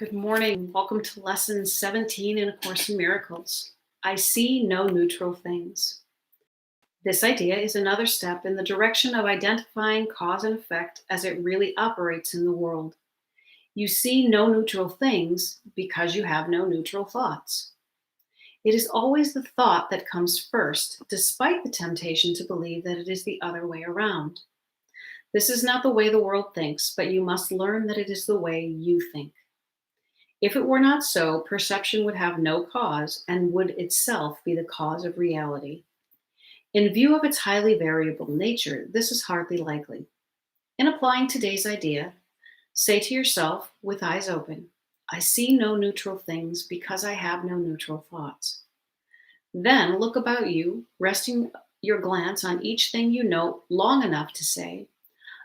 Good morning. Welcome to lesson 17 in A Course in Miracles. I see no neutral things. This idea is another step in the direction of identifying cause and effect as it really operates in the world. You see no neutral things because you have no neutral thoughts. It is always the thought that comes first, despite the temptation to believe that it is the other way around. This is not the way the world thinks, but you must learn that it is the way you think. If it were not so, perception would have no cause and would itself be the cause of reality. In view of its highly variable nature, this is hardly likely. In applying today's idea, say to yourself with eyes open, I see no neutral things because I have no neutral thoughts. Then look about you, resting your glance on each thing you note long enough to say,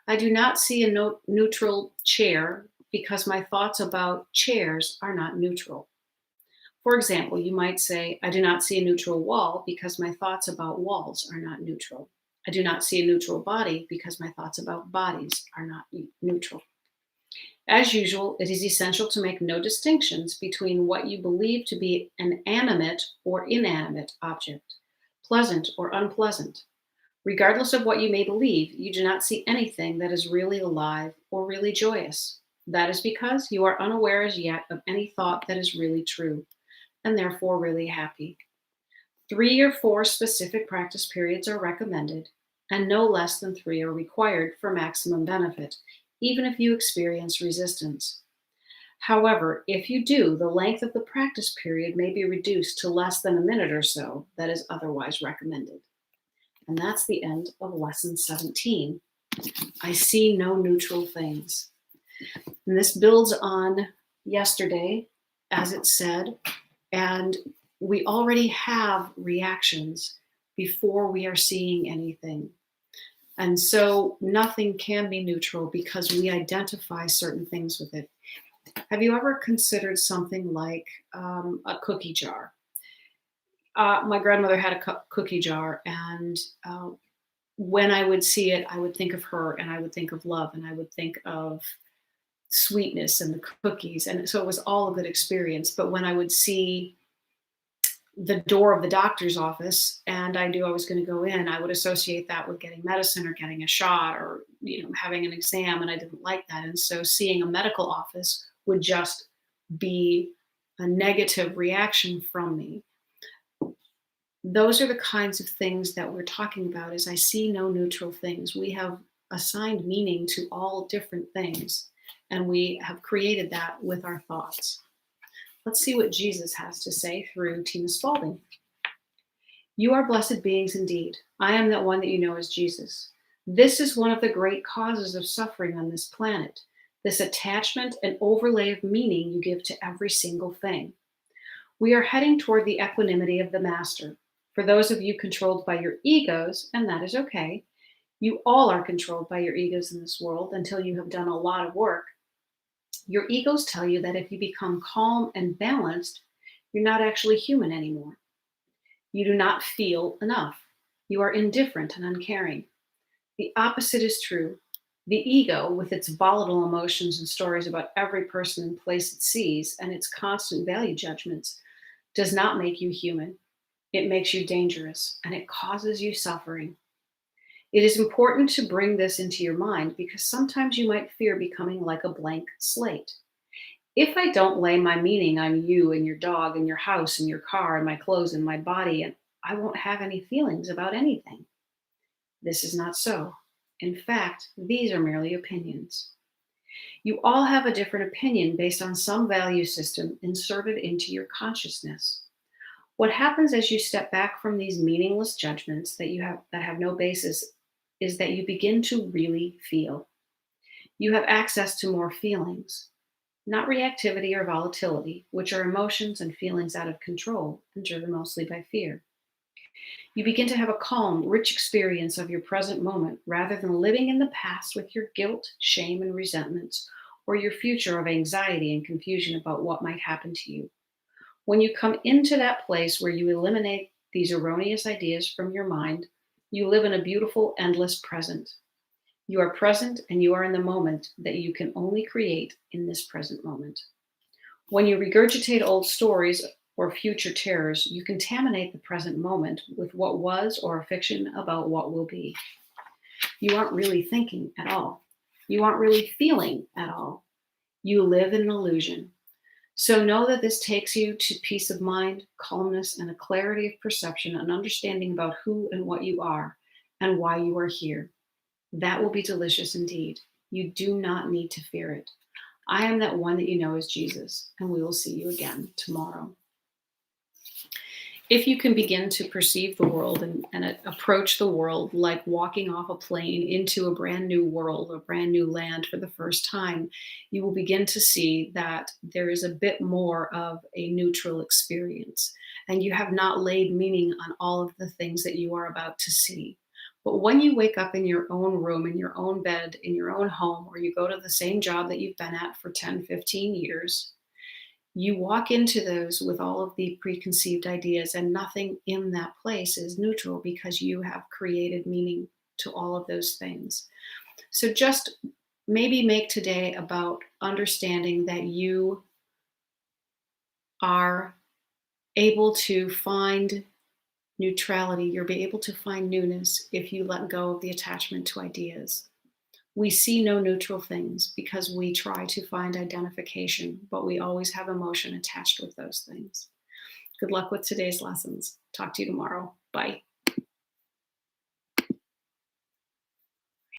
I do not see a neutral chair because my thoughts about chairs are not neutral. For example, you might say, I do not see a neutral wall because my thoughts about walls are not neutral. I do not see a neutral body because my thoughts about bodies are not neutral. As usual, it is essential to make no distinctions between what you believe to be an animate or inanimate object, pleasant or unpleasant. Regardless of what you may believe, you do not see anything that is really alive or really joyous. That is because you are unaware as yet of any thought that is really true, and therefore really happy. 3 or 4 specific practice periods are recommended, and no less than 3 are required for maximum benefit, even if you experience resistance. However, if you do, the length of the practice period may be reduced to less than a minute or so that is otherwise recommended. And that's the end of lesson 17. I see no neutral things. And this builds on yesterday, as it said, and we already have reactions before we are seeing anything. And so nothing can be neutral because we identify certain things with it. Have you ever considered something like a cookie jar? My grandmother had a cookie jar, and when I would see it, I would think of her, and I would think of love, and I would think of sweetness and the cookies. And so it was all a good experience. But when I would see the door of the doctor's office and I knew I was going to go in, I would associate that with getting medicine or getting a shot or, having an exam. And I didn't like that. And so seeing a medical office would just be a negative reaction from me. Those are the kinds of things that we're talking about as I see no neutral things. We have assigned meaning to all different things, and we have created that with our thoughts. Let's see what Jesus has to say through Tina Spalding. You are blessed beings indeed. I am that one that you know as Jesus. This is one of the great causes of suffering on this planet, this attachment and overlay of meaning you give to every single thing. We are heading toward the equanimity of the Master. For those of you controlled by your egos, and that is okay, you all are controlled by your egos in this world until you have done a lot of work. Your egos tell you that if you become calm and balanced, you're not actually human anymore. You do not feel enough. You are indifferent and uncaring. The opposite is true. The ego, with its volatile emotions and stories about every person and place it sees, and its constant value judgments, does not make you human. It makes you dangerous, and it causes you suffering. It is important to bring this into your mind because sometimes you might fear becoming like a blank slate. If I don't lay my meaning on you and your dog and your house and your car and my clothes and my body, and I won't have any feelings about anything. This is not so. In fact, these are merely opinions. You all have a different opinion based on some value system inserted into your consciousness. What happens as you step back from these meaningless judgments that have no basis is that you begin to really feel. You have access to more feelings, not reactivity or volatility, which are emotions and feelings out of control and driven mostly by fear. You begin to have a calm, rich experience of your present moment rather than living in the past with your guilt, shame, and resentments, or your future of anxiety and confusion about what might happen to you. When you come into that place where you eliminate these erroneous ideas from your mind, you live in a beautiful, endless present. You are present and you are in the moment that you can only create in this present moment. When you regurgitate old stories or future terrors, you contaminate the present moment with what was or a fiction about what will be. You aren't really thinking at all. You aren't really feeling at all. You live in an illusion. So know that this takes you to peace of mind, calmness, and a clarity of perception, and understanding about who and what you are and why you are here. That will be delicious indeed. You do not need to fear it. I am that one that you know as Jesus, and we will see you again tomorrow. If you can begin to perceive the world and approach the world like walking off a plane into a brand new world, a brand new land for the first time, you will begin to see that there is a bit more of a neutral experience. And you have not laid meaning on all of the things that you are about to see. But when you wake up in your own room, in your own bed, in your own home, or you go to the same job that you've been at for 10, 15 years, you walk into those with all of the preconceived ideas, and nothing in that place is neutral because you have created meaning to all of those things. So just maybe make today about understanding that you are able to find neutrality. You'll be able to find newness if you let go of the attachment to ideas. We see no neutral things because we try to find identification, but we always have emotion attached with those things. Good luck with today's lessons. Talk to you tomorrow. Bye.